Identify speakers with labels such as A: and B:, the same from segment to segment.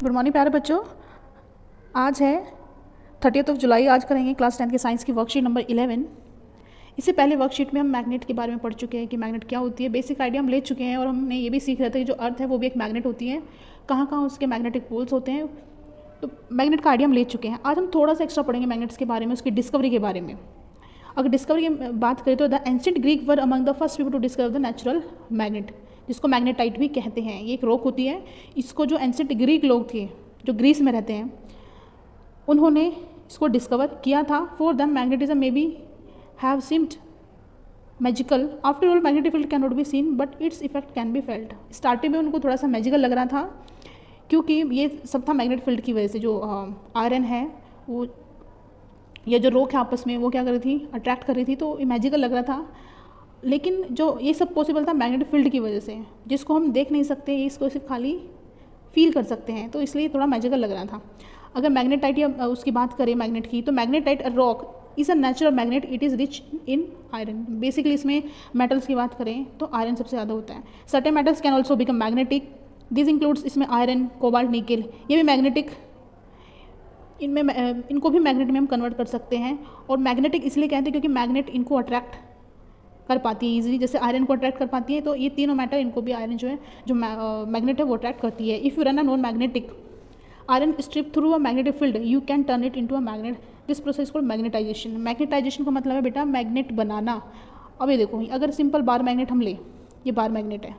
A: Good morning प्यारे बच्चों। आज है 30 जुलाई। आज करेंगे क्लास 10 के साइंस की वर्कशीट नंबर 11। इससे पहले वर्कशीट में हम मैग्नेट के बारे में पढ़ चुके हैं कि मैग्नेट क्या होती है, बेसिक आइडिया हम ले चुके हैं और हमने ये भी सीख रहे थे कि जो अर्थ है वो भी एक मैग्नेट होती है, कहाँ कहाँ उसके मैग्नेटिक पोल्स होते हैं। तो मैग्नेट का आइडिया हम ले चुके हैं। आज हम थोड़ा सा एक्स्ट्रा पढ़ेंगे मैग्नेट्स के बारे में, उसकी डिस्कवरी के बारे में। अगर डिस्कवरी की बात करें तो the ancient Greek were among the first people to discover the natural magnet, जिसको मैग्नेटाइट भी कहते हैं। ये एक रॉक होती है। इसको जो एंशिएंट ग्रीक लोग थे जो ग्रीस में रहते हैं, उन्होंने इसको डिस्कवर किया था। For the magnetism may be have seemed magical, after all magnetic field can not be seen but its effect can be felt. Starting में उनको थोड़ा सा मैजिकल लग रहा था क्योंकि ये सब था मैग्नेटिक फील्ड की वजह से। जो आयरन है वो या जो रॉक है आपस में वो क्या कर रही थी, अट्रैक्ट कर रही थी, तो मैजिकल लग रहा था। लेकिन जो ये सब पॉसिबल था मैग्नेटिक फील्ड की वजह से, जिसको हम देख नहीं सकते, इसको सिर्फ खाली फील कर सकते हैं, तो इसलिए थोड़ा मैजिकल लग रहा था। अगर मैग्नेटाइट या उसकी बात करें मैग्नेट की, तो magnetite rock is a natural magnet, it is rich in iron. Basically इसमें मेटल्स की बात करें तो आयरन सबसे ज़्यादा होता है। Certain metals can also become magnetic, this includes इसमें आयरन, कोबाल्ट, निकेल, ये भी मैग्नेटिक, इनको भी मैग्नेट में हम कन्वर्ट कर सकते हैं। और मैग्नेटिक इसलिए कहते हैं क्योंकि मैग्नेट इनको अट्रैक्ट कर पाती है ईजिली, जैसे आयरन को अट्रैक्ट कर पाती है, तो ये तीनों मैटर इनको भी आयरन जो है, जो मैग्नेट है वो अट्रैक्ट करती है। If you run a non magnetic iron strip through a magnetic field you can turn it into a magnet, this process called magnetisation. Magnetisation का मतलब है बेटा मैग्नेट बनाना। अब ये देखो, अगर सिंपल बार मैग्नेट हम ले, ये बार मैग्नेट है,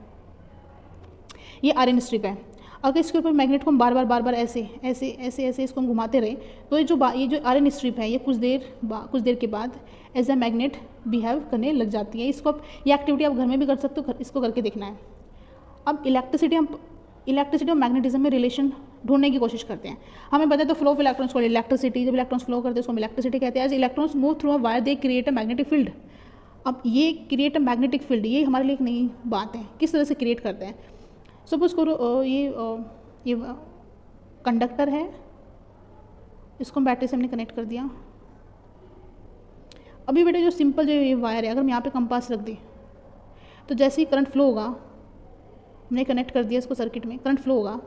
A: ये आयरन स्ट्रिप है। अगर इसके ऊपर मैग्नेट को हम बार बार ऐसे ऐसे ऐसे ऐसे इसको हम घुमाते रहे, तो ये जो आयरन स्ट्रिप है ये कुछ देर के बाद एज ए मैग्नेट बिहेव करने लग जाती है। इसको आप, ये एक्टिविटी आप घर में भी कर सकते हो, इसको करके देखना है। अब इलेक्ट्रिसिटी और मैग्नेटिज्म में रिलेशन ढूंढने की कोशिश करते हैं। हमें पता है तो फ्लो ऑफ इलेक्ट्रॉन्स को इलेक्ट्रिसिटी, जब इलेक्ट्रॉन्स फ्लो करते हैं उसको हम इलेक्ट्रिसिटी कहते हैं। As electrons move through a wire they create a magnetic field. अब ये क्रिएट अ मैग्नेटिक फील्ड, ये हमारे लिए एक नई बात है, किस तरह से क्रिएट करते हैं। सपोज करो ये कंडक्टर है, इसको हम बैटरी से हमने कनेक्ट कर दिया। अभी बेटे जो सिंपल जो ये वायर है, अगर हम यहाँ पे कंपास रख दें तो जैसे ही करंट फ्लो होगा, हमने कनेक्ट कर दिया इसको सर्किट में, करंट फ्लो होगा,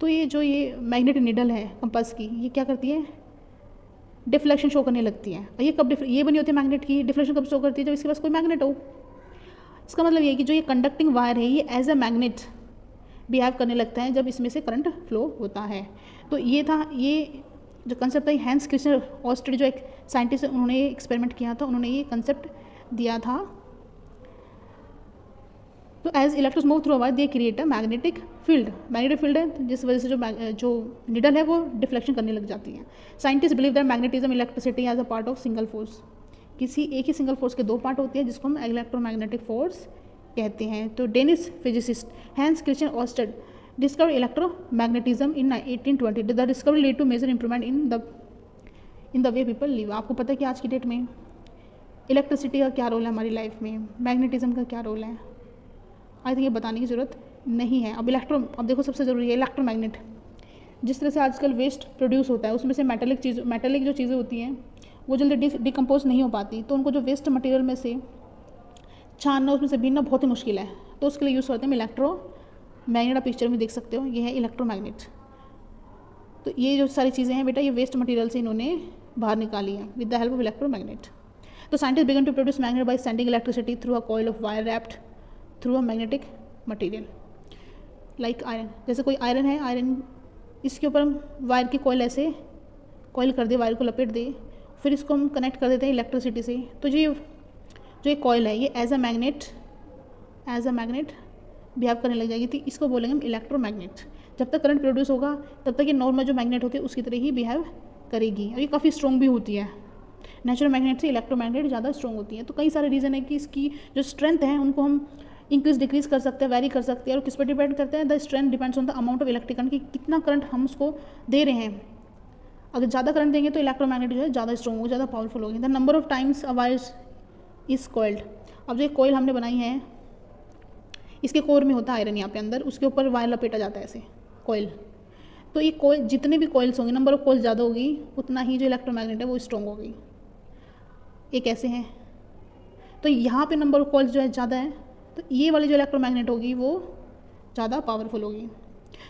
A: तो ये मैग्नेटिक नीडल है कंपास की, ये क्या करती है, डिफ्लेक्शन शो करने लगती है। और ये कब ये बनी होती है मैग्नेट की, डिफ्लेक्शन कब शो करती है, जब इसके पास कोई मैग्नेट हो। इसका मतलब ये है कि जो ये कंडक्टिंग वायर है ये एज ए मैग्नेट बिहेव करने लगता है जब इसमें से करंट फ्लो होता है। तो ये था, ये जो कंसेप्ट है हैंस क्रिस्टियन ऑस्टेड जो एक साइंटिस्ट है, उन्होंने ये एक्सपेरिमेंट किया था, उन्होंने ये कंसेप्ट दिया था। तो as electrons move through wire they create a magnetic field. Magnetic field है जिस वजह से जो निडल है वो डिफ्लेक्शन करने लग जाती है। Scientist believe that magnetism electricity as a part of single force. किसी एक ही सिंगल फोर्स के दो पार्ट होती है जिसको हम इलेक्ट्रोमैग्नेटिक फोर्स कहते हैं। तो Danish physicist Hans Christian Oersted discover electromagnetism in 1820। The discovery lead to major improvement in the way people live. आपको पता है कि आज की डेट में इलेक्ट्रिसिटी का क्या रोल है हमारी लाइफ में, मैग्नेटिज्म का क्या रोल है, आई थिंक ये बताने की ज़रूरत नहीं है। अब देखो सबसे ज़रूरी है इलेक्ट्रोमैग्नेट। जिस तरह से आजकल वेस्ट प्रोड्यूस होता है उसमें से मेटेलिक जो चीज़ें होती हैं वो जल्दी डिकम्पोज नहीं हो पाती, तो उनको जो वेस्ट मटेरियल में से छानना, उसमें से बीनना बहुत ही मुश्किल है, तो उसके लिए यूज़ करते हैं इलेक्ट्रोमैग्नेट। आप पिक्चर में देख सकते हो, ये है इलेक्ट्रोमैग्नेट। तो ये जो सारी चीज़ें हैं बेटा, ये वेस्ट मटेरियल से इन्होंने बाहर निकाली है with the help of electromagnet. तो scientist began to produce magnet by sending electricity through a coil of wire wrapped through a magnetic material like iron. जैसे कोई आयरन है, आयरन इसके ऊपर हम वायर की कॉइल ऐसे कॉइल कर दे, वायर को लपेट दे, फिर इसको हम कनेक्ट कर देते हैं इलेक्ट्रिसिटी से। तो जो ये कॉइल है ये एज अ मैग्नेट बिहेव करने लग जाएगी, तो इसको बोलेंगे हम इलेक्ट्रोमैग्नेट। जब तक करंट प्रोड्यूस होगा तब तक ये नॉर्मल जो मैग्नेट होती है उसकी तरह ही बिहेव करेगी, और ये काफ़ी स्ट्रॉन्ग भी होती है। नेचुरल मैग्नेट से इलेक्ट्रोमैग्नेट ज़्यादा स्ट्रॉन्ग होती है। तो कई सारे रीज़न है कि इसकी जो स्ट्रेंथ है उनको हम इंक्रीज डिक्रीज कर सकते हैं, वेरी कर सकते हैं। और किस पर डिपेंड करते हैं, the strength depends on the amount of electric current, कि कितना करंट हम उसको दे रहे हैं। अगर ज़्यादा करंट देंगे तो इलेक्ट्रोमैग्नेट जो है ज़्यादा स्ट्रॉन्ग होगी, ज़्यादा पावरफुल होगी। The number of times a wire is coiled. अब जो कॉइल हमने बनाई है, इसके कोर में होता है आयरन, यहाँ पे अंदर उसके ऊपर वायर लपेटा जाता है ऐसे कॉइल। तो ये कॉइल, जितने भी कॉइल्स होंगे, नंबर ऑफ कॉइल ज़्यादा होगी, उतना ही जो इलेक्ट्रोमैग्नेट है वो स्ट्रॉन्ग होगी। एक ऐसे हैं, तो यहाँ पे नंबर ऑफ कॉइल्स जो है ज़्यादा है, तो ये वाली जो इलेक्ट्रोमैग्नेट होगी वो ज़्यादा पावरफुल होगी।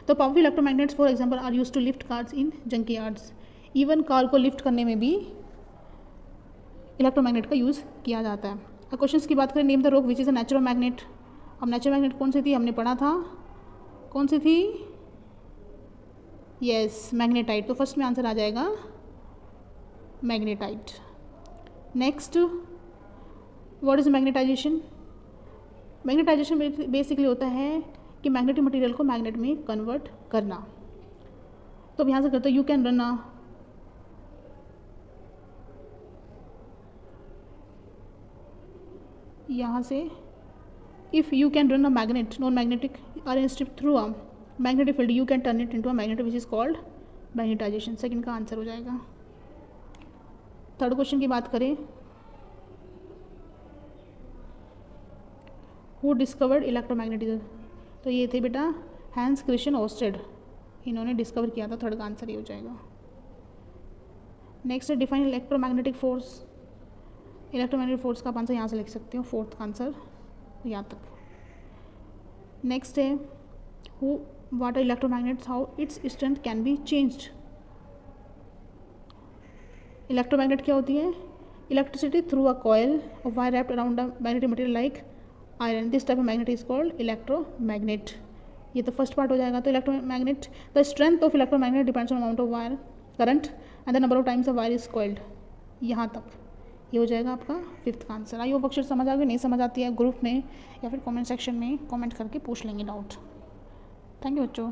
A: तो powerful electromagnets for example are use to lift cars in junk yards. Even car को लिफ्ट करने में भी इलेक्ट्रोमैग्नेट का यूज़ किया जाता है। अब क्वेश्चंस की बात करें, name the rock which is a natural magnet. अब नेचुरल मैग्नेट कौन सी थी, हमने पढ़ा था, कौन सी थी, यस मैग्नेटाइट। तो फर्स्ट में आंसर आ जाएगा magnetite. Next, what is magnetization. Magnetization basically होता है कि मैग्नेटिक मटेरियल को मैग्नेट में कन्वर्ट करना। तो अब यहाँ से करते हैं, यू कैन रन अ यहाँ से if you can run a magnet non magnetic or strip through a magnetic field you can turn it into a magnet which is called magnetization. Second का आंसर हो जाएगा। Third question की बात करें, who discovered electromagnetism. तो ये थे बेटा हैंस क्रिश्चियन ओर्स्टेड, इन्होंने डिस्कवर किया था। थर्ड का आंसर ये हो जाएगा। नेक्स्ट है define electromagnetic force. Electromagnetic force का आप आंसर यहाँ से लिख सकते हो, फोर्थ का आंसर यहाँ तक। नेक्स्ट है who what are electromagnets, how its strength can be changed. Electromagnet क्या होती है, electricity through a coil of wire wrapped around a magnetic material like iron, this type of magnet is called electromagnet. ये तो first part हो जाएगा। तो electromagnet, the strength of electromagnet depends on amount of wire current and the number of times the wire is coiled. यहाँ तक ये हो जाएगा आपका फिफ्थ का आंसर। आई होप अक्षर समझ आ गई, नहीं समझ आती है ग्रुप में या फिर कमेंट सेक्शन में कमेंट करके पूछ लेंगे डाउट। थैंक यू बच्चों।